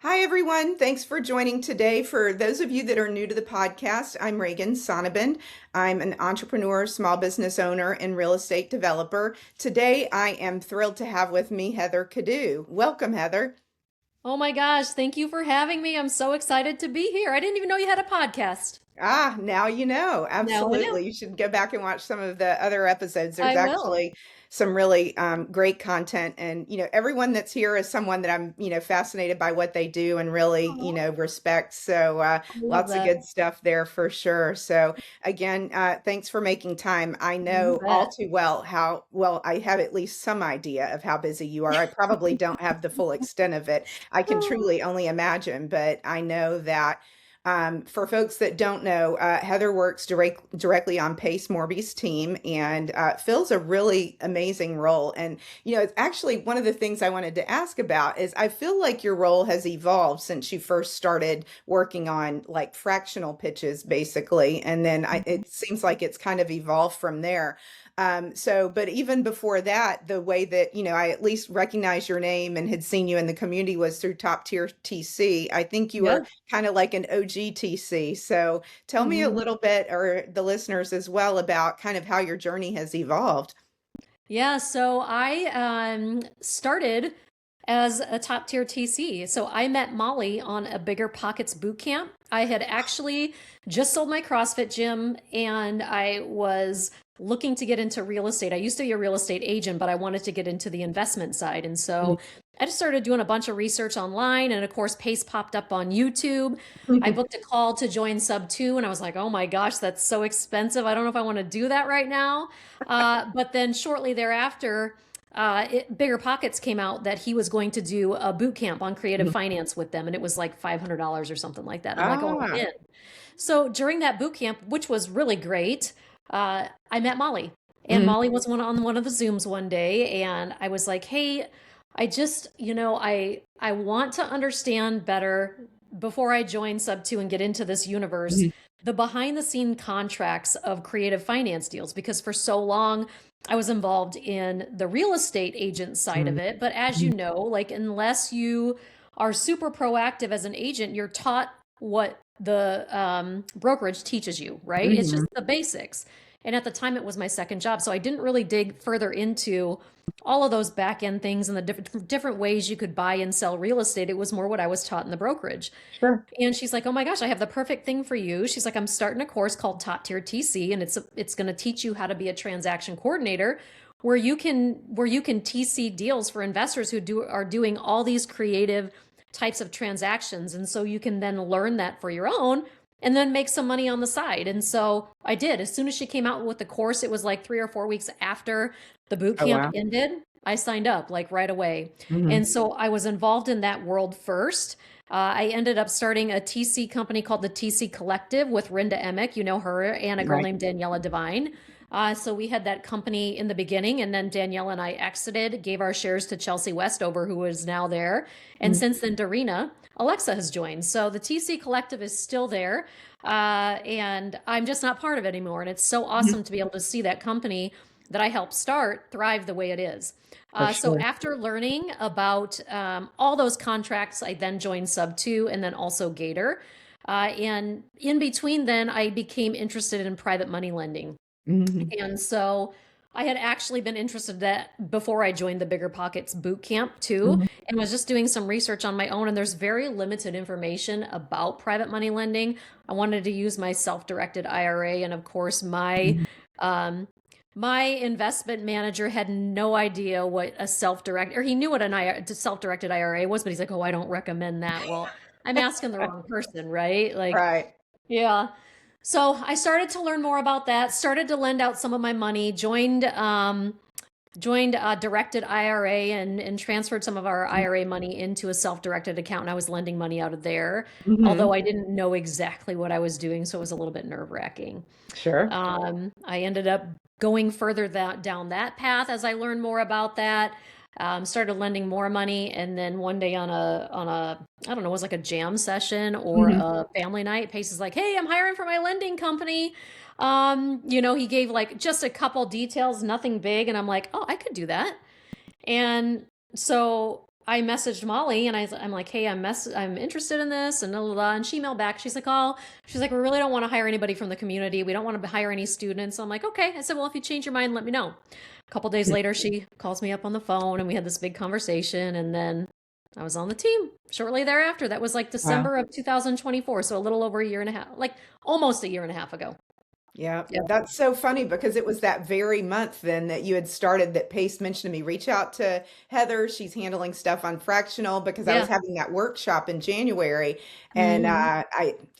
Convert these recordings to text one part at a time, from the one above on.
Hi, everyone. Thanks for joining today. For those of you that are new to the podcast, I'm Reagan Sonnabend. I'm an entrepreneur, small business owner, and real estate developer. Today, I am thrilled to have with me Heather Kiddoo. Welcome, Heather. Oh my gosh, thank you for having me. I'm so excited to be here. I didn't even know you had a podcast. Now you know. Now I know. Absolutely. You should go back and watch some of the other episodes. There's I will. actually some really great content. And, everyone that's here is someone that I'm, fascinated by what they do and really, Aw, respect. So I love lots of that. good stuff there for sure. So, again, thanks for making time. I You know all bet. too well how, well, I have at least some idea of how busy you are. I probably don't have the full extent of it. I can truly only imagine, but I know that. For folks that don't know, Heather works directly on Pace Morby's team and fills a really amazing role. And, it's actually one of the things I wanted to ask about is I feel like your role has evolved since you first started working on like fractional pitches, basically. And then it seems like it's kind of evolved from there. But even before that, the way that, I at least recognized your name and had seen you in the community was through Top Tier TC. I think you were Yeah. kind of like an OGTC. So tell me a Mhm. little bit, or the listeners as well, about kind of how your journey has evolved. Yeah, so I started as a top tier TC. So I met Molly on a Bigger Pockets boot camp. I had actually just sold my CrossFit gym and I was looking to get into real estate. I used to be a real estate agent, but I wanted to get into the investment side. And so I just started doing a bunch of research online. And of course, Pace popped up on YouTube. I booked a call to join Sub 2 and I was like, oh my gosh, that's so expensive. I don't know if I want to do that right now. But then shortly thereafter, Bigger Pockets came out that he was going to do a boot camp on creative finance with them, and it was like $500 or something like that. I'm like, oh, I'm Ah, in. So during that boot camp, which was really great, I met Molly, and mhm, Molly was on one of the Zooms one day, and I was like, hey, I just, I want to understand better before I join Sub 2 and get into this universe, mhm, the behind the scene contracts of creative finance deals, because for so long I was involved in the real estate agent side of mhm, it. But as you know, like, unless you are super proactive as an agent, you're taught what the brokerage teaches you, right? It's just mhm. the basics. And at the time, it was my second job. So I didn't really dig further into all of those back end things and the different ways you could buy and sell real estate. It was more what I was taught in the brokerage. Sure. And she's like, "Oh my gosh, I have the perfect thing for you." She's like, "I'm starting a course called Top Tier TC, and it's going to teach you how to be a transaction coordinator, where you can TC deals for investors who are doing all these creative types of transactions, and so you can then learn that for your own." And then make some money on the side. And so I did. As soon as she came out with the course, it was like 3 or 4 weeks after the boot Oh, camp wow. ended. I signed up like right away. Mhm. And so I was involved in that world first. I ended up starting a TC company called the TC Collective with Rinda Emick, you know her, and a girl Right. named Daniela Devine. So we had that company in the beginning, and then Daniela and I exited, gave our shares to Chelsea Westover, who is now there. And Mhm, since then, Darina, Alexa has joined. So the TC Collective is still there, and I'm just not part of it anymore. And it's so mhm. awesome to be able to see that company that I helped start thrive the way it is. For So sure. after learning about all those contracts, I then joined Sub 2 and then also Gator. And in between, then I became interested in private money lending. Mhm, And so I had actually been interested in that before I joined the Bigger Pockets boot camp too, mhm, and was just doing some research on my own. And there's very limited information about private money lending. I wanted to use my self-directed IRA, and of course, mhm. um, my investment manager had no idea what a self-directed, or he knew what a self-directed IRA was, but he's like, "Oh, I don't recommend that." Well, I'm asking the wrong person, right? Like, Right. yeah. So I started to learn more about that, started to lend out some of my money, joined a directed IRA and transferred some of our IRA money into a self-directed account, and I was lending money out of there, although Mhm. I didn't know exactly what I was doing, so it was a little bit nerve-wracking. Sure. I ended up going further down that path as I learned more about that. Started lending more money, and then one day on a I don't know, it was like a jam session or Mhm. a family night. Pace is like, "Hey, I'm hiring for my lending company." He gave like just a couple details, nothing big, and I'm like, "Oh, I could do that." And so I messaged Molly and I'm like, hey, I'm interested in this and blah, blah, blah. And she emailed back. She's like, we really don't want to hire anybody from the community. We don't want to hire any students. So I'm like, okay. I said, well, if you change your mind, let me know. A couple days later, she calls me up on the phone and we had this big conversation. And then I was on the team shortly thereafter. That was like Wow. December of 2024. So a little over a year and a half, like almost a year and a half ago. Yeah, Yeah. that's so funny because it was that very month then that you had started that Pace mentioned to me. Reach out to Heather. She's handling stuff on fractional because I was Yeah. having that workshop in January, and Hmm.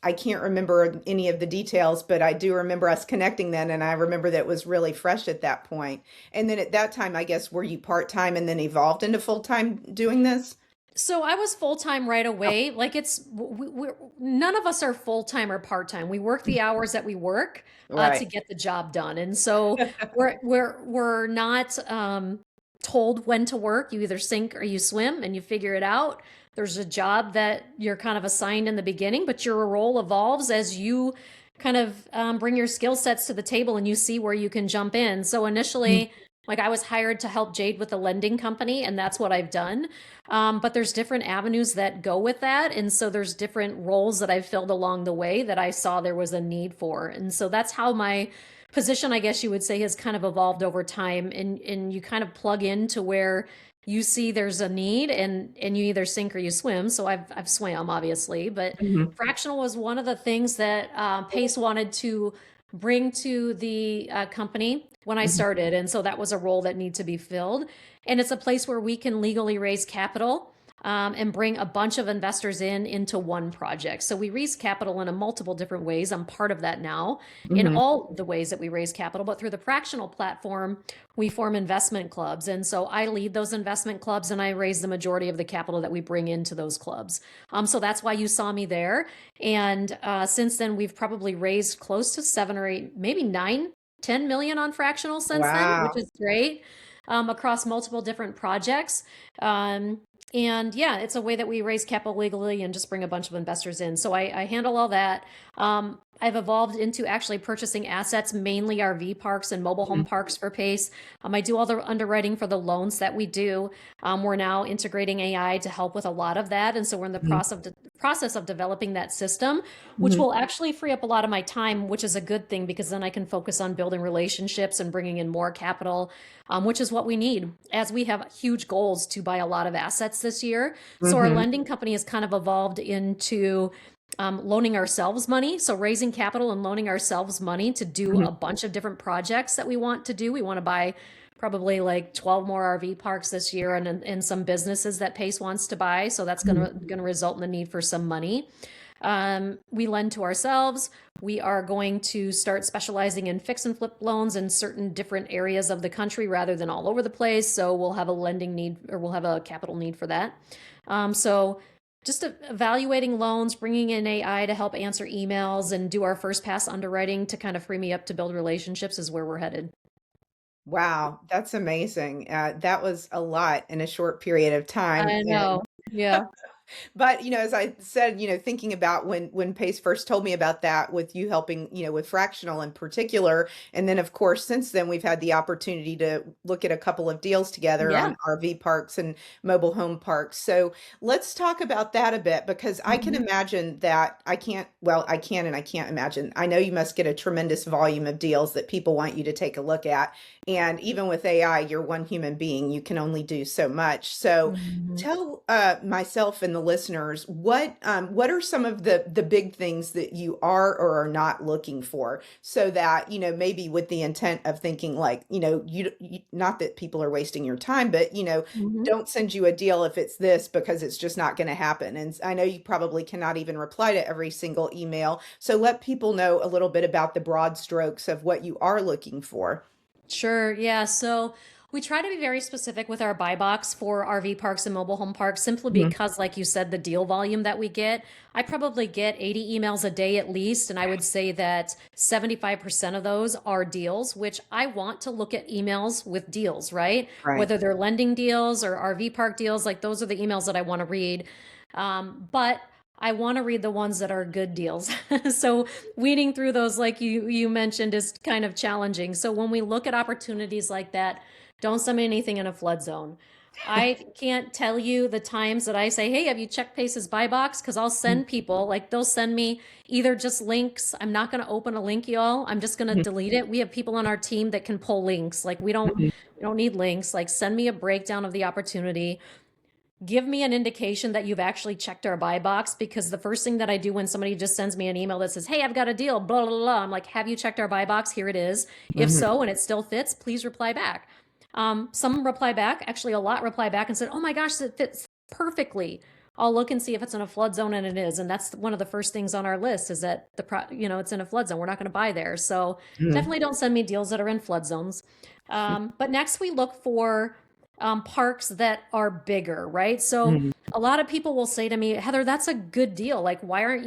I can't remember any of the details, but I do remember us connecting then, and I remember that it was really fresh at that point. And then at that time, I guess were you part time and then evolved into full time doing this? So I was full time right Oh, away. Like we're none of us are full time or part time. We work the hours that we work to right. get the job done, and so we're not told when to work. You either sink or you swim, and you figure it out. There's a job that you're kind of assigned in the beginning, but your role evolves as you kind of bring your skill sets to the table and you see where you can jump in. So initially, like I was hired to help Jade with a lending company, and that's what I've done. But there's different avenues that go with that. And so there's different roles that I've filled along the way that I saw there was a need for. And so that's how my position, I guess you would say, has kind of evolved over time. And you kind of plug into where you see there's a need and you either sink or you swim. So I've swam obviously, but Mhm. fractional was one of the things that Pace wanted to bring to the company when I Mhm. started. And so that was a role that needed to be filled. And it's a place where we can legally raise capital and bring a bunch of investors into one project. So we raise capital in a multiple different ways. I'm part of that now in Mhm. all the ways that we raise capital, but through the fractional platform, we form investment clubs. And so I lead those investment clubs and I raise the majority of the capital that we bring into those clubs. So that's why you saw me there. And since then, we've probably raised close to 7 or 8, maybe 9, 10 million on fractional since then, which Wow. is great across multiple different projects. Um, and yeah, it's a way that we raise capital legally and just bring a bunch of investors in. So I handle all that. I've evolved into actually purchasing assets, mainly RV parks and mobile home Mhm. parks for Pace. I do all the underwriting for the loans that we do. We're now integrating AI to help with a lot of that. And so we're in the Mhm. process of developing that system, which Mhm. will actually free up a lot of my time, which is a good thing because then I can focus on building relationships and bringing in more capital, which is what we need as we have huge goals to buy a lot of assets this year. So our Mhm. lending company has kind of evolved into loaning ourselves money. So raising capital and loaning ourselves money to do Mhm. a bunch of different projects that we want to do. We want to buy probably like 12 more RV parks this year and some businesses that Pace wants to buy. So that's Mhm. going to result in the need for some money. We lend to ourselves. We are going to start specializing in fix and flip loans in certain different areas of the country rather than all over the place. So we'll have a lending need or we'll have a capital need for that. So just evaluating loans, bringing in AI to help answer emails and do our first pass underwriting to kind of free me up to build relationships is where we're headed. Wow, that's amazing. That was a lot in a short period of time, I and know. Yeah. but, as I said, thinking about when Pace first told me about that with you helping, with fractional in particular, and then of course since then we've had the opportunity to look at a couple of deals together Yeah. on RV parks and mobile home parks. So let's talk about that a bit because I can Mhm. imagine that I can't, well, I can and I can't imagine. I know you must get a tremendous volume of deals that people want you to take a look at. And even with AI, you're one human being, you can only do so much. So Mhm. tell myself and the listeners what are some of the big things that you are or are not looking for, so that maybe with the intent of thinking like you not that people are wasting your time, but Mhm. don't send you a deal if it's this because it's just not going to happen. And I know you probably cannot even reply to every single email, so let people know a little bit about the broad strokes of what you are looking for. Sure. Yeah. So we try to be very specific with our buy box for RV parks and mobile home parks simply Mhm. because, like you said, the deal volume that we get, I probably get 80 emails a day at least. And I would say that 75% of those are deals, which I want to look at emails with deals, right? Right. Whether they're lending deals or RV park deals, like those are the emails that I want to read. But I want to read the ones that are good deals. So weeding through those, like you mentioned, is kind of challenging. So when we look at opportunities like that, don't send me anything in a flood zone. I can't tell you the times that I say, "Hey, have you checked Pace's buy box?" Because I'll send people, like they'll send me either just links. I'm not going to open a link, y'all. I'm just going to Mhm, delete it. We have people on our team that can pull links. Like mhm, we don't need links. Like send me a breakdown of the opportunity. Give me an indication that you've actually checked our buy box, because the first thing that I do when somebody just sends me an email that says, "Hey, I've got a deal, blah, blah, blah," I'm like, "Have you checked our buy box? Here it is. If mhm, so, and it still fits, please reply back." Some reply back, actually, a lot reply back and said, "Oh my gosh, it fits perfectly." I'll look and see if it's in a flood zone, and it is. And that's one of the first things on our list is that it's in a flood zone. We're not going to buy there. So mhm, definitely don't send me deals that are in flood zones. But next we look for parks that are bigger, right? So mhm, a lot of people will say to me, "Heather, that's a good deal. Like, why would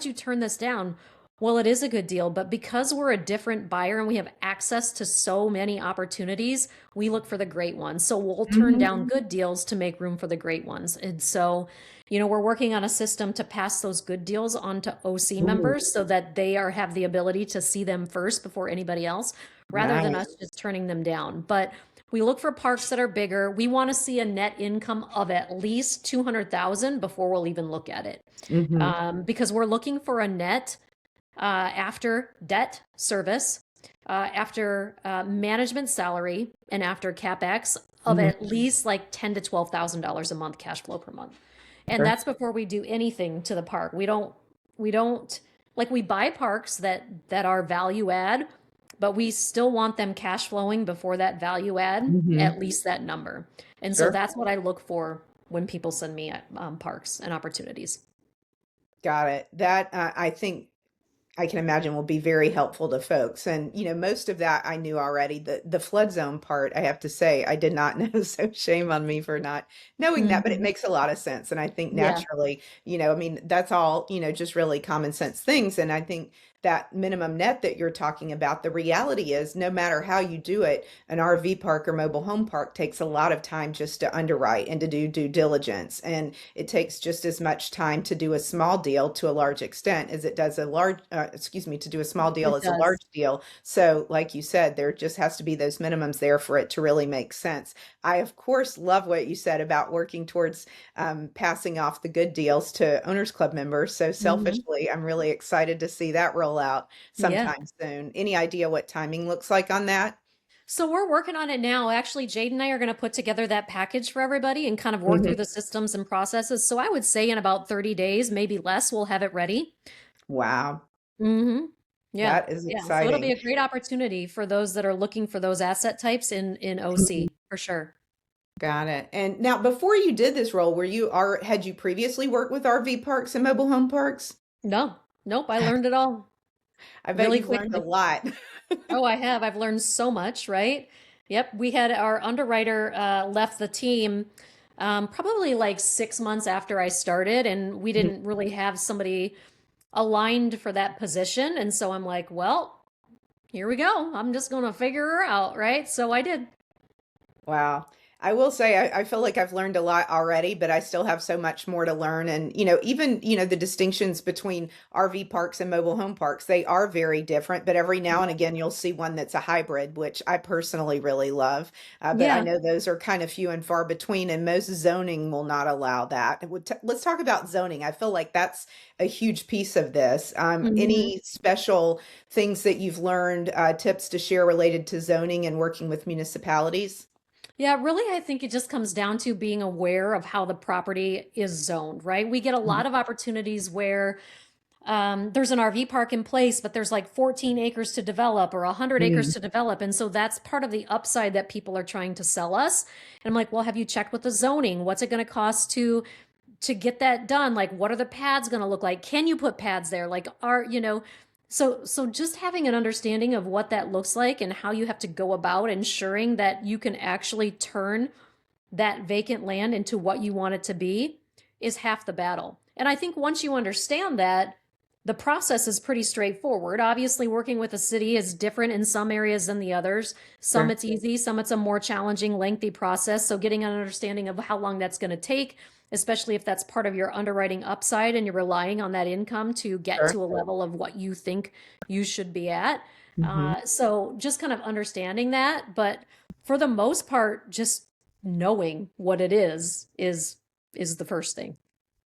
you turn this down?" Well, it is a good deal, but because we're a different buyer and we have access to so many opportunities, we look for the great ones. So we'll turn mhm. down good deals to make room for the great ones. And so, we're working on a system to pass those good deals on to OC Ooh, members so that they have the ability to see them first before anybody else, rather than nice. us just turning them down. But we look for parks that are bigger. We want to see a net income of at least 200,000 before we'll even look at it, Mhm, because we're looking for a net after debt service, after management salary, and after capex of mhm, at least like $10,000 to $12,000 a month cash flow per month, and sure. that's before we do anything to the park. We don't like, we buy parks that are value add, but we still want them cash flowing before that value add, Mhm, at least that number. And so sure. that's what I look for when people send me parks and opportunities. Got it. That, I think I can imagine will be very helpful to folks. And, most of that I knew already. The flood zone part, I have to say, I did not know. So shame on me for not knowing that, but it Hmm. makes a lot of sense. And I think Yeah, naturally, I mean, that's all, just really common sense things. And I think that minimum net that you're talking about, the reality is no matter how you do it, an RV park or mobile home park takes a lot of time just to underwrite and to do due diligence. And it takes just as much time to do a small deal to a large extent as it does to do a small deal it as a does. large deal. So, like you said, there just has to be those minimums there for it to really make sense. I, of course, love what you said about working towards passing off the good deals to Owners Club members. So, Hmm. selfishly, I'm really excited to see that roll out Yeah. sometime soon. Any idea what timing looks like on that? So we're working on it now. Actually, Jade and I are going to put together that package for everybody and kind of work Mhm. through the systems and processes. So I would say in about 30 days, maybe less, we'll have it ready. Wow, Hmm. Yeah. that is Yeah. So it'll be exciting. a great opportunity for those that are looking for those asset types in OC for sure. Got it. And now, before you did this role, had you previously worked with RV parks and mobile home parks? No, nope. I learned it all I bet really you've learned a quickly. lot. Oh, I have. I've learned so much, right? Yep. We had our underwriter left the team probably like 6 months after I started, and we didn't really have somebody aligned for that position. And so I'm like, well, here we go. I'm just going to figure her out, right? So I did. Wow. I will say I feel like I've learned a lot already, but I still have so much more to learn. And, even, the distinctions between RV parks and mobile home parks, they are very different, but every now and again you'll see one that's a hybrid, which I personally really love. But I Yeah. know those are kind of few and far between, and most zoning will not allow that. Let's talk about zoning. I feel like that's a huge piece of this. Hmm. Any special things that you've learned, tips to share related to zoning and working with municipalities? Yeah, really, I think it just comes down to being aware of how the property is zoned, right? We get a Mhm, lot of opportunities where there's an RV park in place, but there's like 14 acres to develop or 100 acres mhm, to develop. And so that's part of the upside that people are trying to sell us. And I'm like, well, have you checked with the zoning? What's it going to cost to get that done? Like, what are the pads going to look like? Can you put pads there? Like, so just having an understanding of what that looks like and how you have to go about ensuring that you can actually turn that vacant land into what you want it to be is half the battle. And I think once you understand that, the process is pretty straightforward. Obviously, working with a city is different in some areas than the others. Some sure. it's easy, some it's a more challenging, lengthy process. So, getting an understanding of how long that's going to take, especially if that's part of your underwriting upside and you're relying on that income to get Sure. to a level of what you think you should be at. Mhm. So, just kind of understanding that. But For the most part, just knowing what it is the first thing.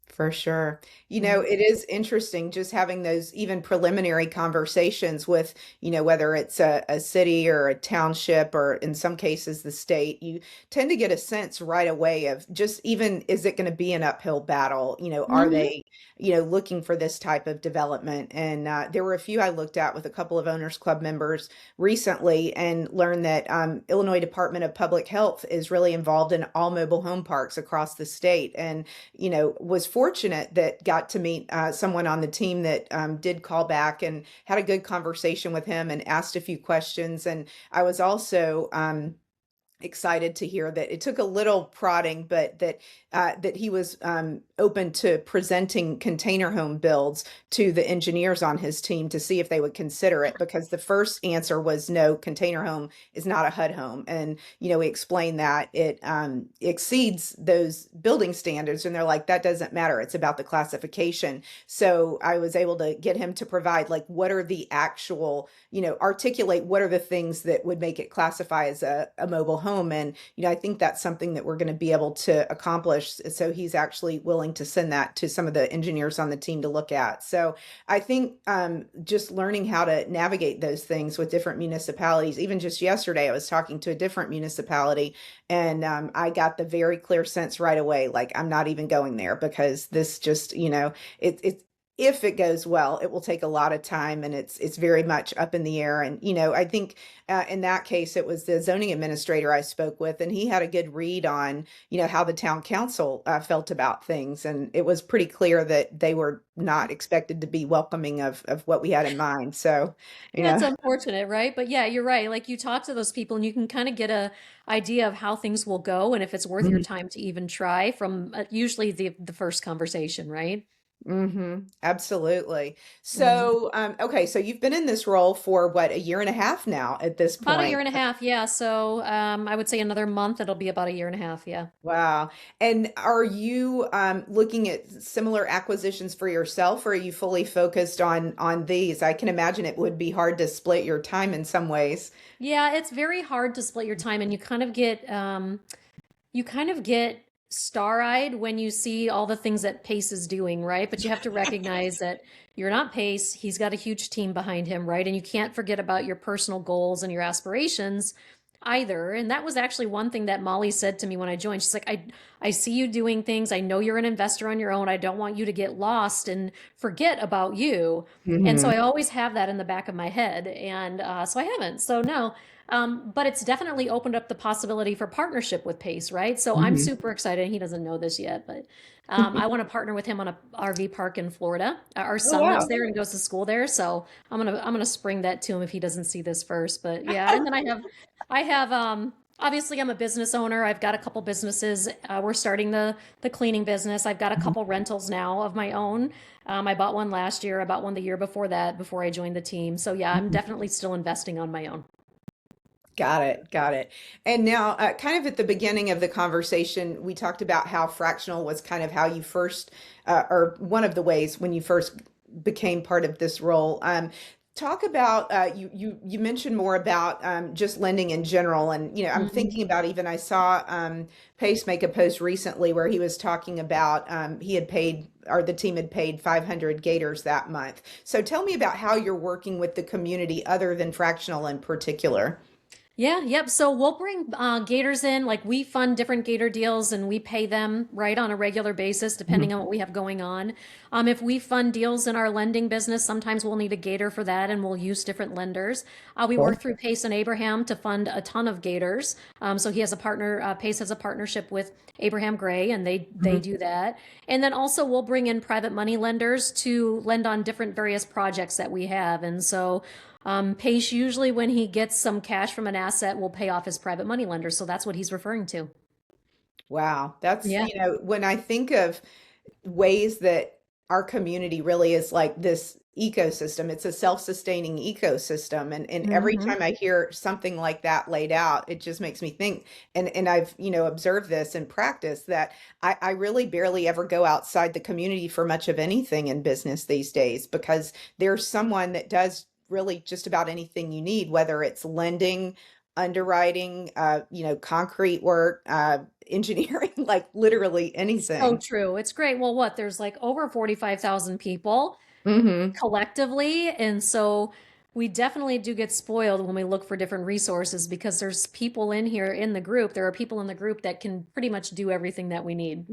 For sure. Mhm. It is interesting just having those even preliminary conversations with, whether it's a city or a township or in some cases the state, you tend to get a sense right away of just even, is it going to be an uphill battle? Are Mhm. they, looking for this type of development? And there were a few I looked at with a couple of Owners Club members recently and learned that Illinois Department of Public Health is really involved in all mobile home parks across the state. And was fortunate that got to meet someone on the team that did call back and had a good conversation with him and asked a few questions. And I was also excited to hear that it took a little prodding, but that he was open to presenting container home builds to the engineers on his team to see if they would consider it. Because the first answer was no, container home is not a HUD home, and we explained that it exceeds those building standards, and they're like, that doesn't matter. It's about the classification. So I was able to get him to provide like what are the actual articulate what are the things that would make it classify as a mobile home. And, I think that's something that we're going to be able to accomplish. So he's actually willing to send that to some of the engineers on the team to look at. So I think just learning how to navigate those things with different municipalities, even just yesterday, I was talking to a different municipality and I got the very clear sense right away, like, I'm not even going there because this just, it's if it goes well, it will take a lot of time and it's very much up in the air. And, I think in that case, it was the zoning administrator I spoke with, and he had a good read on, how the town council felt about things. And it was pretty clear that they were not expected to be welcoming of what we had in mind. So, Yeah, it's yeah. unfortunate, right? But yeah, you're right. Like you talk to those people and you can kind of get a idea of how things will go and if it's worth your time to even try from usually the first conversation, right? Absolutely. Mhm. So, okay, so you've been in this role for what, a year and a half now at this About a year point. and a half, yeah. So I would say another month, it'll be about a year and a half, yeah. Wow. And are you looking at similar acquisitions for yourself, or are you fully focused on these? I can imagine it would be hard to split your time in some ways. Yeah, it's very hard to split your time and you kind of get star-eyed when you see all the things that Pace is doing, right? But you have to recognize that you're not Pace. He's got a huge team behind him, right? And you can't forget about your personal goals and your aspirations either. And that was actually one thing that Molly said to me when I joined. She's like, I see you doing things. I know you're an investor on your own. I don't want you to get lost and forget about you. And so Hmm. I always have that in the back of my head. And so I haven't. So no, but it's definitely opened up the possibility for partnership with Pace, right? So I'm Hmm. super excited. He doesn't know this yet, but I want to partner with him on a RV park in Florida. Our Oh, son lives wow. there and goes to school there, so I'm gonna spring that to him if he doesn't see this first. But yeah, and then I have obviously I'm a business owner. I've got a couple businesses. We're starting the cleaning business. I've got a couple rentals now of my own. I bought one last year. I bought one the year before that, before I joined the team. So yeah, I'm definitely still investing on my own. Got it. Got it. And now, kind of at the beginning of the conversation, we talked about how fractional was kind of how you first, or one of the ways when you first became part of this role. Talk about you mentioned more about just lending in general, and I'm Mhm. thinking about even I saw Pace make a post recently where he was talking about he had paid or the team had paid 500 gators that month. So tell me about how you're working with the community other than fractional in particular. Yeah, yep. So we'll bring gators in. Like we fund different gator deals and we pay them right on a regular basis, depending on what we have going on. If we fund deals in our lending business, sometimes we'll need a gator for that and we'll use different lenders. We work through Pace and Abraham to fund a ton of gators. So he has a partner, Pace has a partnership with Abraham Gray and they Mhm. do that. And then also we'll bring in private money lenders to lend on different various projects that we have. And so Pace usually, when he gets some cash from an asset, will pay off his private money lender. So that's what he's referring to. Wow, that's, Yeah. when I think of ways that our community really is like this ecosystem, it's a self-sustaining ecosystem. And every Hmm. time I hear something like that laid out, it just makes me think, and I've, observed this in practice that I really barely ever go outside the community for much of anything in business these days because there's someone that does really just about anything you need, whether it's lending underwriting, concrete work, engineering, like literally So anything. true. It's great. Well, what? There's like over 45,000 people Hmm. collectively. And so we definitely do get spoiled when we look for different resources because there's people in here in the group. There are people in the group that can pretty much do everything that we need.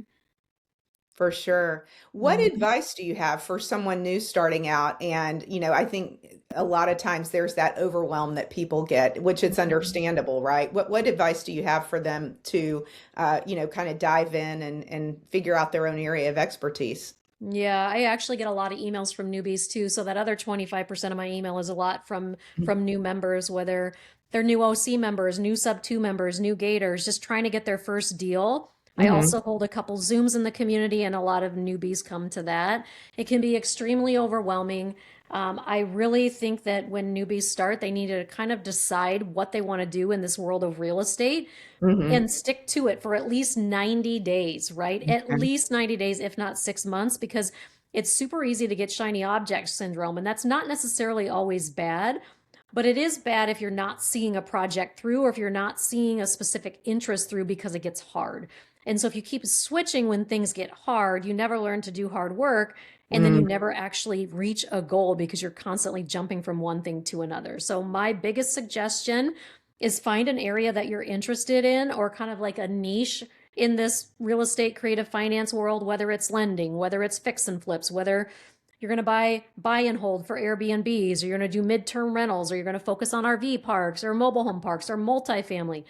For sure. What Mhm. advice do you have for someone new starting out? And, I think a lot of times there's that overwhelm that people get, which it's Mhm. understandable, right? What advice do you have for them to, kind of dive in and figure out their own area of expertise? Yeah, I actually get a lot of emails from newbies too. So that other 25% of my email is a lot from new members, whether they're new OC members, new sub 2 members, new gators, just trying to get their first deal. I Hmm. also hold a couple Zooms in the community, and a lot of newbies come to that. It can be extremely overwhelming. I really think that when newbies start, they need to kind of decide what they want to do in this world of real estate Hmm. and stick to it for at least 90 days, right? At least 90 days, if not 6 months, because it's super easy to get shiny object syndrome. And that's not necessarily always bad, but it is bad if you're not seeing a project through or if you're not seeing a specific interest through because it gets hard. And so if you keep switching when things get hard, you never learn to do hard work. And then you never actually reach a goal because you're constantly jumping from one thing to another. So, my biggest suggestion is find an area that you're interested in or kind of like a niche in this real estate creative finance world, whether it's lending, whether it's fix and flips, whether you're going to buy and hold for Airbnbs, or you're going to do midterm rentals, or you're going to focus on RV parks or mobile home parks or multifamily.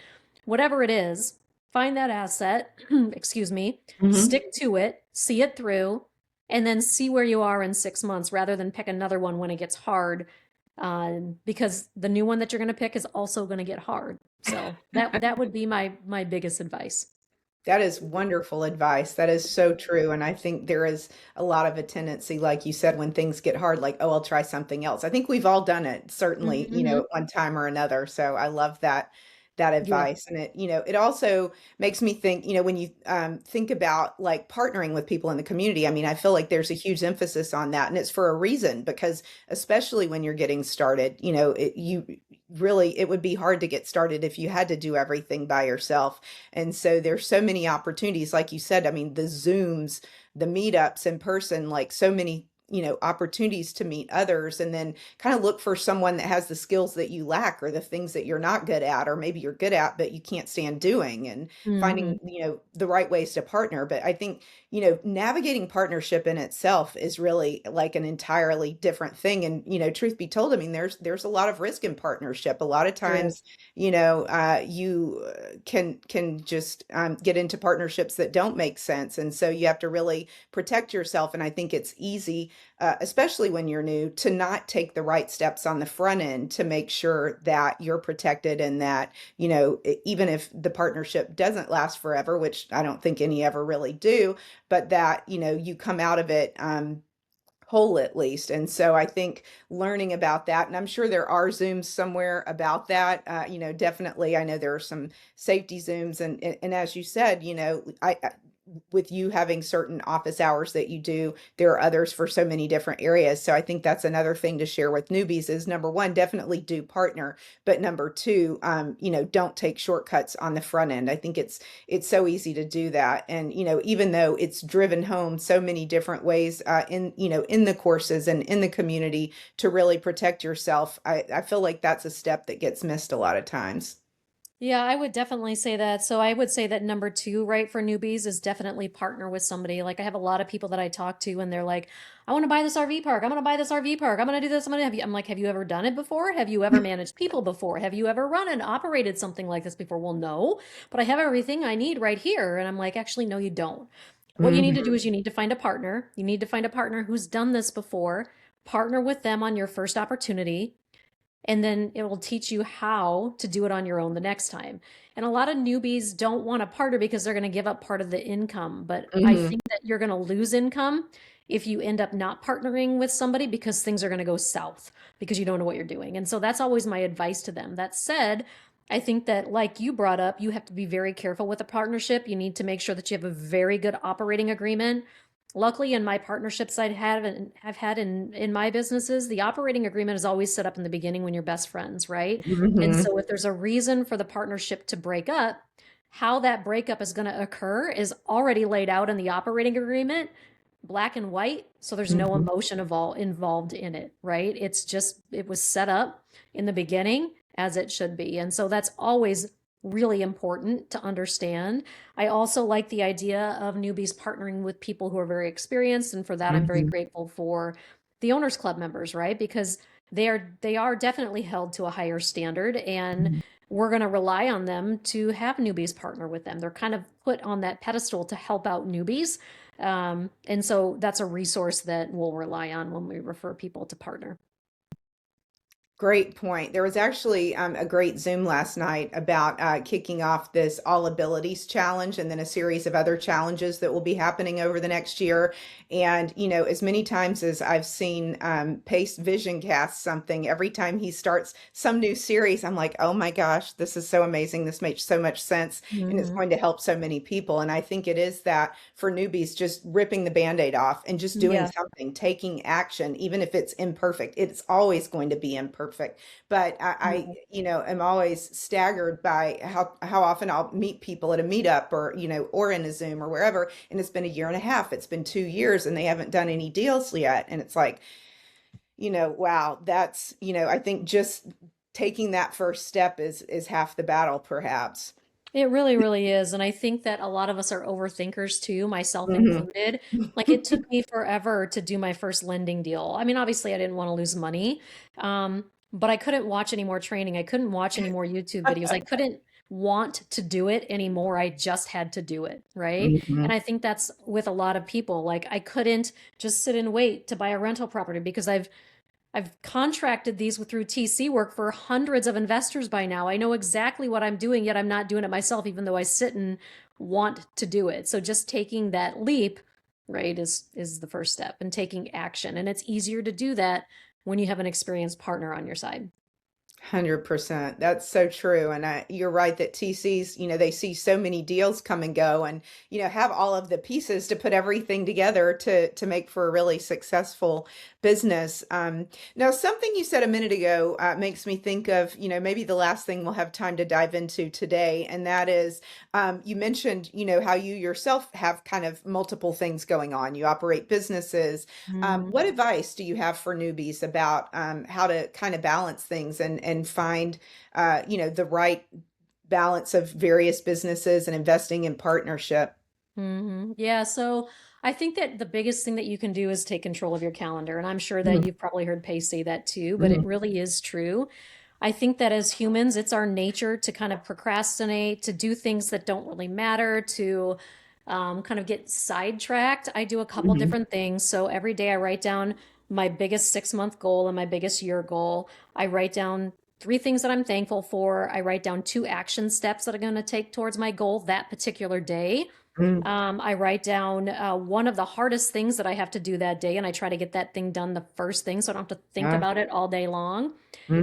Whatever it is, find that asset, excuse me, Hmm. stick to it, see it through, and then see where you are in 6 months rather than pick another one when it gets hard, because the new one that you're going to pick is also going to get hard. So that would be my biggest advice. That is wonderful advice. That is so true. And I think there is a lot of a tendency, like you said, when things get hard, like, oh, I'll try something else. I think we've all done it, certainly, Hmm. at one time or another. So I love that Yeah. advice. And it also makes me think, when you think about like partnering with people in the community, I mean, I feel like there's a huge emphasis on that. And it's for a reason, because especially when you're getting started, it would be hard to get started if you had to do everything by yourself. And so there's so many opportunities, like you said. I mean, the Zooms, the meetups in person, like so many, opportunities to meet others, and then kind of look for someone that has the skills that you lack or the things that you're not good at, or maybe you're good at, but you can't stand doing, and Hmm. finding, the right ways to partner. But I think, navigating partnership in itself is really like an entirely different thing. And, truth be told, I mean, there's a lot of risk in partnership. A lot of There is. times, you can just get into partnerships that don't make sense, and so you have to really protect yourself. And I think it's easy, especially when you're new, to not take the right steps on the front end to make sure that you're protected, and that, even if the partnership doesn't last forever, which I don't think any ever really do, but that, you come out of it whole, at least. And so I think learning about that, and I'm sure there are Zooms somewhere about that. Definitely, I know there are some safety Zooms, and as you said, with you having certain office hours that you do, there are others for so many different areas. So I think that's another thing to share with newbies is, number one, definitely do partner, but number two, don't take shortcuts on the front end. I think it's so easy to do that. And, even though it's driven home so many different ways, in the courses and in the community, to really protect yourself, I feel like that's a step that gets missed a lot of times. Yeah, I would definitely say that. So I would say that number two, right, for newbies is definitely partner with somebody. Like I have a lot of people that I talk to and they're like, I want to buy this RV park. I'm going to buy this RV park. I'm going to do this. I'm like, have you ever done it before? Have you ever managed people before? Have you ever run and operated something like this before? Well, no, but I have everything I need right here. And I'm like, actually, no, you don't. What you need to do Mhm. is you need to find a partner. You need to find a partner who's done this before. Partner with them on your first opportunity, and then it will teach you how to do it on your own the next time. And a lot of newbies don't want a partner because they're going to give up part of the income. But I Mhm. think that you're going to lose income if you end up not partnering with somebody because things are going to go south because you don't know what you're doing. And so that's always my advice to them. That said, I think that, like you brought up, you have to be very careful with a partnership. You need to make sure that you have a very good operating agreement. Luckily, in my partnerships have had in my businesses, the operating agreement is always set up in the beginning when you're best friends, right? And Mhm. so if there's a reason for the partnership to break up, how that breakup is going to occur is already laid out in the operating agreement, black and white. So there's no Mhm. emotion involved in it, right? It was set up in the beginning as it should be. And so that's always really important to understand. I also like the idea of newbies partnering with people who are very experienced. And for that, I'm very Mhm. grateful for the Owners Club members, right? Because they are definitely held to a higher standard, and Mhm. we're going to rely on them to have newbies partner with them. They're kind of put on that pedestal to help out newbies. And so that's a resource that we'll rely on when we refer people to partner. Great point. There was actually a great Zoom last night about kicking off this All Abilities Challenge and then a series of other challenges that will be happening over the next year. And, as many times as I've seen Pace Vision cast something, every time he starts some new series, I'm like, oh my gosh, this is so amazing. This makes so much sense. And it's Hmm. going to help so many people. And I think it is that for newbies, just ripping the Band-Aid off and just doing Yeah. something, taking action, even if it's imperfect. It's always going to be imperfect. But Yeah. am always staggered by how often I'll meet people at a meetup or, or in a Zoom or wherever. And it's been a year and a half, it's been 2 years and they haven't done any deals yet. And it's like, wow, that's, I think just taking that first step is half the battle, perhaps. It really, really is. And I think that a lot of us are overthinkers too, myself Mhm. included. Like it took me forever to do my first lending deal. I mean, obviously, I didn't want to lose money, but I couldn't watch any more training. I couldn't watch any more YouTube videos. I couldn't want to do it anymore. I just had to do it. Right. And Mhm. I think that's with a lot of people. Like I couldn't just sit and wait to buy a rental property because I've contracted these through TC work for hundreds of investors by now. I know exactly what I'm doing, yet I'm not doing it myself, even though I sit and want to do it. So just taking that leap, right, is the first step and taking action. And it's easier to do that when you have an experienced partner on your side. 100%. That's so true. And you're right that TCs, they see so many deals come and go and, have all of the pieces to put everything together to make for a really successful business. Now, something you said a minute ago makes me think of, maybe the last thing we'll have time to dive into today. And that is, you mentioned, how you yourself have kind of multiple things going on. You operate businesses. Mhm. What advice do you have for newbies about how to kind of balance things and find, the right balance of various businesses and investing in partnership? Yeah, so I think that the biggest thing that you can do is take control of your calendar. And I'm sure that Mhm. you've probably heard Pace say that too, but it Mhm. really is true. I think that as humans, it's our nature to kind of procrastinate, to do things that don't really matter, to kind of get sidetracked. I do a couple Mhm. different things. So every day I write down my biggest 6 month goal and my biggest year goal. I write down three things that I'm thankful for. I write down two action steps that I'm going to take towards my goal that particular day. Mhm. I write down one of the hardest things that I have to do that day, and I try to get that thing done the first thing so I don't have to think Ah, about it all day long.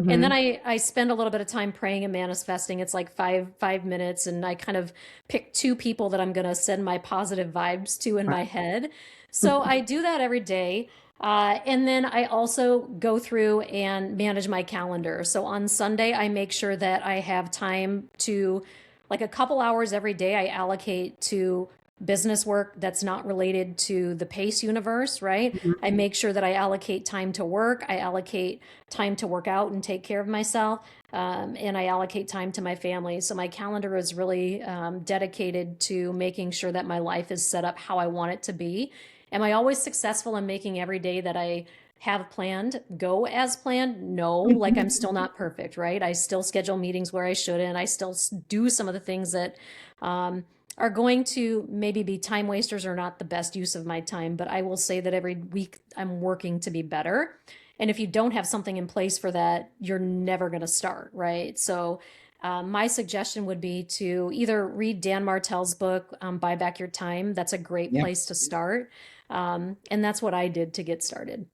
And then mhm. I spend a little bit of time praying and manifesting. It's like five minutes, and I kind of pick two people that I'm gonna send my positive vibes to in my head. So I do that every day. And then I also go through and manage my calendar. So on Sunday, I make sure that I have time to, like a couple hours every day, I allocate to business work that's not related to the PACE universe, right? Mhm. I make sure that I allocate time to work. I allocate time to work out and take care of myself. And I allocate time to my family. So my calendar is really dedicated to making sure that my life is set up how I want it to be. Am I always successful in making every day that I have planned go as planned? No, like I'm still not perfect, right? I still schedule meetings where I shouldn't. I still do some of the things that um, are going to maybe be time wasters or not the best use of my time. But I will say that every week I'm working to be better. And if you don't have something in place for that, you're never going to start, right? So, my suggestion would be to either read Dan Martell's book, Buy Back Your Time. That's a great Yeah. place to start. And that's what I did to get started.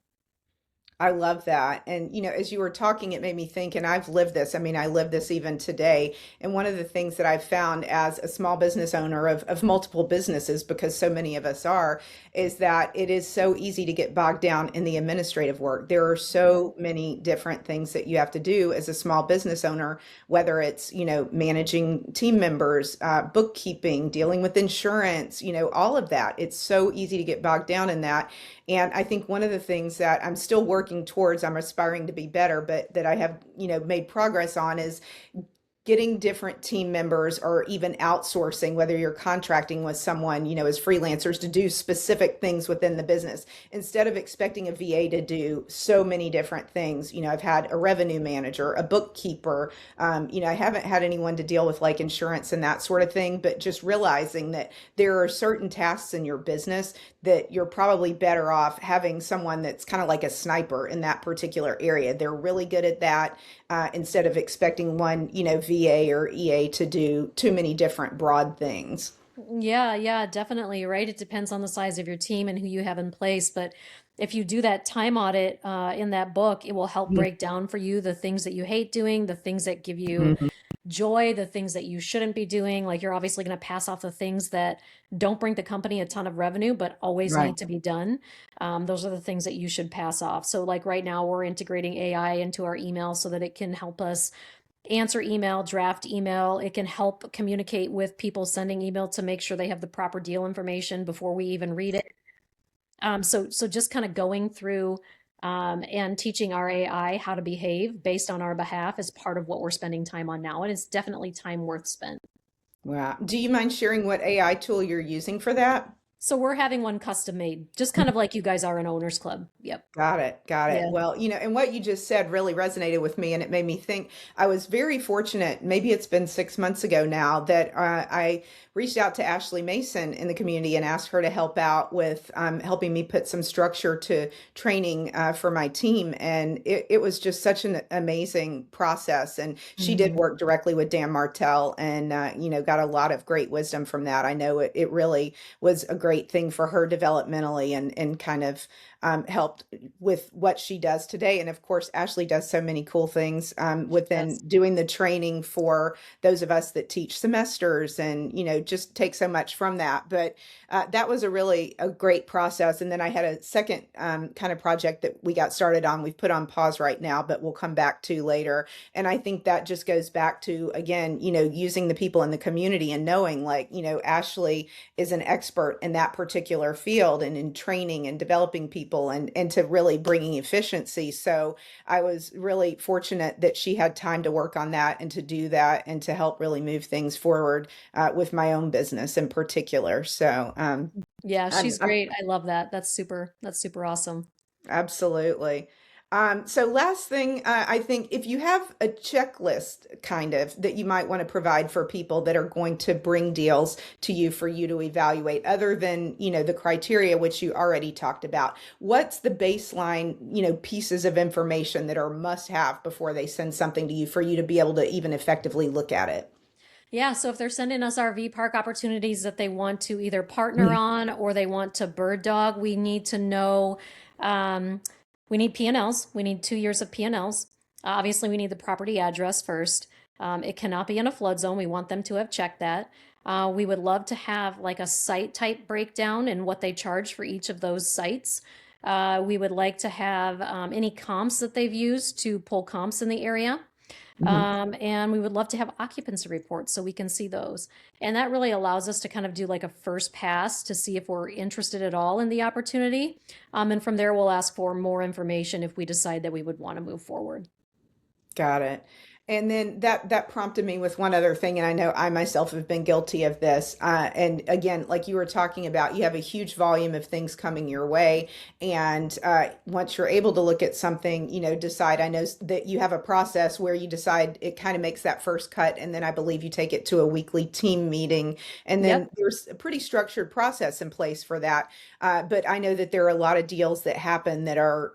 I love that. And, as you were talking, it made me think, and I've lived this. I mean, I live this even today. And one of the things that I've found as a small business owner of multiple businesses, because so many of us are, is that it is so easy to get bogged down in the administrative work. There are so many different things that you have to do as a small business owner, whether it's, managing team members, bookkeeping, dealing with insurance, all of that. It's so easy to get bogged down in that. And I think one of the things that I'm still working towards, I'm aspiring to be better, but that I have, made progress on is getting different team members or even outsourcing, whether you're contracting with someone, as freelancers to do specific things within the business instead of expecting a VA to do so many different things. I've had a revenue manager, a bookkeeper. I haven't had anyone to deal with like insurance and that sort of thing, but just realizing that there are certain tasks in your business that you're probably better off having someone that's kind of like a sniper in that particular area. They're really good at that, instead of expecting one, VA or EA to do too many different broad things. Yeah, yeah, definitely, right? It depends on the size of your team and who you have in place. But if you do that time audit in that book, it will help break down for you the things that you hate doing, the things that give you Mhm. joy, the things that you shouldn't be doing. Like you're obviously going to pass off the things that don't bring the company a ton of revenue, but always Right. need to be done. Those are the things that you should pass off. So, like right now, we're integrating AI into our email so that it can help us answer email, draft email. It can help communicate with people sending email to make sure they have the proper deal information before we even read it. So just kind of going through and teaching our AI how to behave based on our behalf is part of what we're spending time on now. And it's definitely time worth spent. Wow. Do you mind sharing what AI tool you're using for that? So we're having one custom made, just kind of like you guys are an owners club. Yep. Got it. Got it. Yeah. Well, and what you just said really resonated with me, and it made me think. I was very fortunate, maybe it's been 6 months ago now, that I reached out to Ashley Mason in the community and asked her to help out with helping me put some structure to training for my team. And it was just such an amazing process. And she did Mhm. work directly with Dan Martell and, got a lot of great wisdom from that. I know it really was a great thing for her developmentally and kind of helped with what she does today. And of course, Ashley does so many cool things within Yes. doing the training for those of us that teach semesters and, just take so much from that. But that was a great process. And then I had a second kind of project that we got started on. We've put on pause right now, but we'll come back to later. And I think that just goes back to, again, using the people in the community and knowing like, Ashley is an expert in that particular field and in training and developing people and to really bringing efficiency. So I was really fortunate that she had time to work on that and to do that and to help really move things forward with my own business in particular. So Yeah, she's I'm great. I love that. That's super awesome. absolutely. So last thing, I think if you have a checklist kind of that you might want to provide for people that are going to bring deals to you for you to evaluate, other than, the criteria which you already talked about, what's the baseline, pieces of information that are must have before they send something to you for you to be able to even effectively look at it? Yeah, so if they're sending us RV park opportunities that they want to either partner on or they want to bird dog, we need to know, um, we need P&Ls. We need 2 years of P&Ls. Obviously, we need the property address first. It cannot be in a flood zone. We want them to have checked that. We would love to have like a site type breakdown and what they charge for each of those sites. We would like to have any comps that they've used to pull comps in the area. Mhm. And we would love to have occupancy reports so we can see those. And that really allows us to kind of do like a first pass to see if we're interested at all in the opportunity. And from there, we'll ask for more information if we decide that we would want to move forward. Got it. And then that prompted me with one other thing, and I know I myself have been guilty of this. And again, like you were talking about, you have a huge volume of things coming your way, and once you're able to look at something, decide. I know that you have a process where you decide it kind of makes that first cut, and then I believe you take it to a weekly team meeting, and then Yep. there's a pretty structured process in place for that. But I know that there are a lot of deals that happen that are,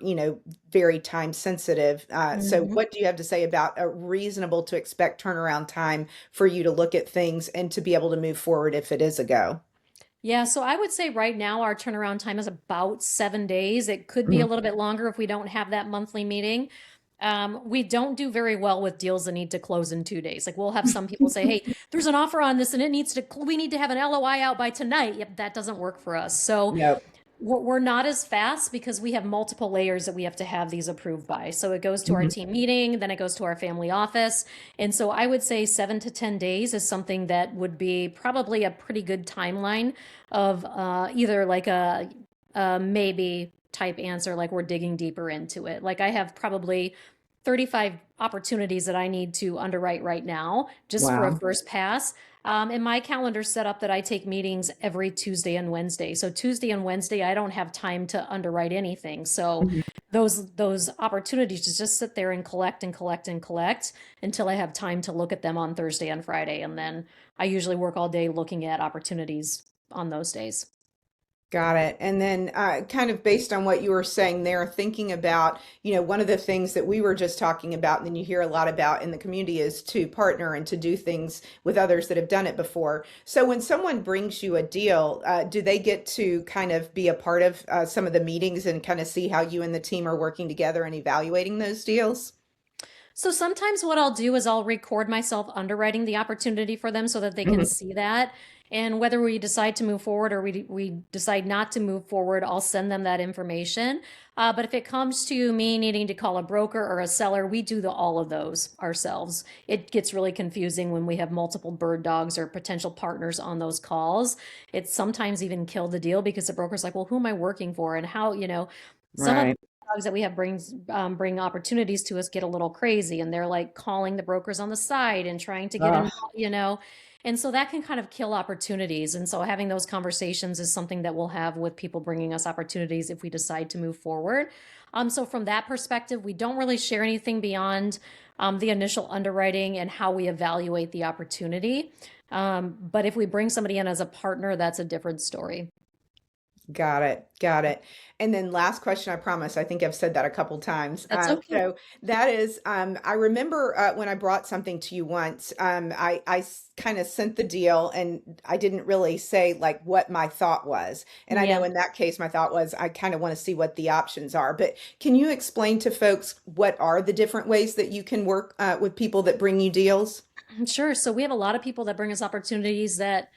very time sensitive. So Mhm. what do you have to say about a reasonable to expect turnaround time for you to look at things and to be able to move forward if it is a go? Yeah, so I would say right now our turnaround time is about 7 days. It could be a Mhm. little bit longer if we don't have that monthly meeting. We don't do very well with deals that need to close in 2 days. Like we'll have some people say, "Hey, there's an offer on this, and we need to have an LOI out by tonight." Yep, that doesn't work for us. So Yep. we're not as fast because we have multiple layers that we have to have these approved by. So it goes to our Mhm. team meeting, then it goes to our family office. And so I would say 7 to 10 days is something that would be probably a pretty good timeline of either like a maybe type answer, like we're digging deeper into it. Like I have probably 35 opportunities that I need to underwrite right now just for a Wow. first pass. And my calendar's set up that I take meetings every Tuesday and Wednesday. So Tuesday and Wednesday, I don't have time to underwrite anything. So Mhm. those opportunities to just sit there and collect and collect and collect until I have time to look at them on Thursday and Friday. And then I usually work all day looking at opportunities on those days. Got it. And then, kind of based on what you were saying there, thinking about, one of the things that we were just talking about, and then you hear a lot about in the community is to partner and to do things with others that have done it before. So when someone brings you a deal, do they get to kind of be a part of some of the meetings and kind of see how you and the team are working together and evaluating those deals? So sometimes what I'll do is I'll record myself underwriting the opportunity for them so that they can Mhm. see that. And whether we decide to move forward or we decide not to move forward, I'll send them that information. But if it comes to me needing to call a broker or a seller, we do all of those ourselves. It gets really confusing when we have multiple bird dogs or potential partners on those calls. It sometimes even kill the deal because the broker's like, well, who am I working for? And how, some of Right. dogs that we have bring opportunities to us get a little crazy, and they're like calling the brokers on the side and trying to get Oh, involved. And so that can kind of kill opportunities. And so having those conversations is something that we'll have with people bringing us opportunities if we decide to move forward. So from that perspective, we don't really share anything beyond the initial underwriting and how we evaluate the opportunity. But if we bring somebody in as a partner, that's a different story. got it. Got it. And then last question, I promise. I think I've said that a couple times. That's okay. So that is, I remember when I brought something to you once, I kind of sent the deal and I didn't really say like what my thought was. And I know Yeah. in that case, my thought was I kind of want to see what the options are. But can you explain to folks what are the different ways that you can work with people that bring you deals? Sure. So we have a lot of people that bring us opportunities that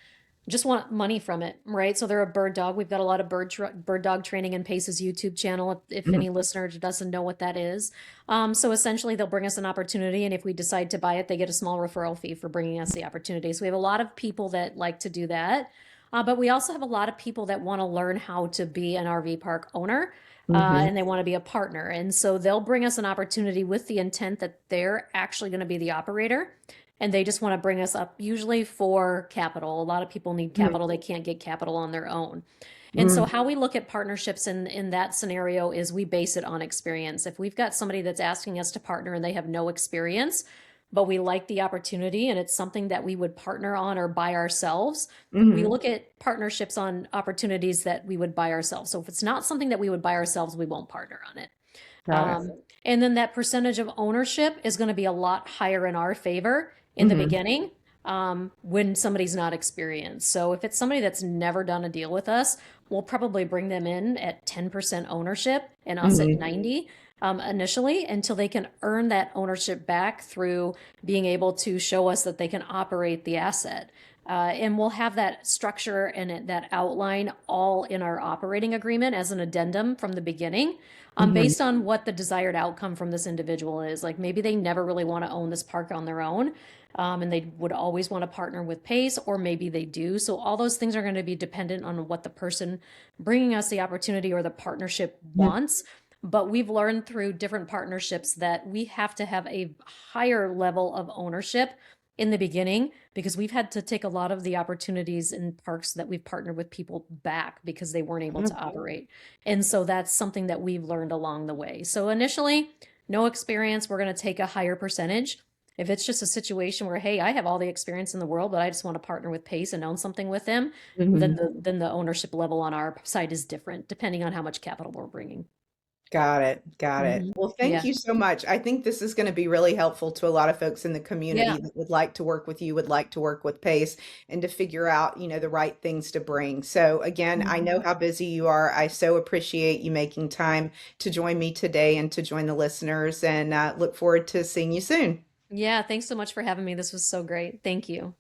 just want money from it, right? So they're a bird dog. We've got a lot of bird dog training in Pace's YouTube channel. If Mhm. any listener doesn't know what that is, so essentially they'll bring us an opportunity, and if we decide to buy it, they get a small referral fee for bringing us the opportunity. So we have a lot of people that like to do that, but we also have a lot of people that want to learn how to be an RV park owner. Mhm. And they want to be a partner. And so they'll bring us an opportunity with the intent that they're actually going to be the operator, and they just want to bring us up usually for capital. A lot of people need Mhm. capital. They can't get capital on their own. And so Mhm. how we look at partnerships in that scenario is we base it on experience. If we've got somebody that's asking us to partner and they have no experience, but we like the opportunity and it's something that we would partner on or buy ourselves, we Mhm. look at partnerships on opportunities that we would buy ourselves. So if it's not something that we would buy ourselves, we won't partner on it. Got it. And then that percentage of ownership is going to be a lot higher in our favor in the Mhm. beginning, when somebody's not experienced. So if it's somebody that's never done a deal with us, we'll probably bring them in at 10% ownership and us at Mhm. 90 initially, until they can earn that ownership back through being able to show us that they can operate the asset. And we'll have that structure and that outline all in our operating agreement as an addendum from the beginning, Mhm. based on what the desired outcome from this individual is. Like maybe they never really want to own this park on their own, and they would always want to partner with Pace, or maybe they do. So all those things are going to be dependent on what the person bringing us the opportunity or the partnership Mhm. wants. But we've learned through different partnerships that we have to have a higher level of ownership in the beginning, because we've had to take a lot of the opportunities in parks that we've partnered with people back because they weren't able to operate. And so that's something that we've learned along the way. So initially, no experience, we're going to take a higher percentage. If it's just a situation where, hey, I have all the experience in the world, but I just want to partner with Pace and own something with them, then Mhm. the ownership level on our side is different depending on how much capital we're bringing. Got it. Got it. Hmm. Well, thank Yeah. you so much. I think this is going to be really helpful to a lot of folks in the Yeah. community that would like to work with you, would like to work with Pace, and to figure out, the right things to bring. So again, I know Mhm. how busy you are. I so appreciate you making time to join me today and to join the listeners, and look forward to seeing you soon. Yeah. Thanks so much for having me. This was so great. Thank you.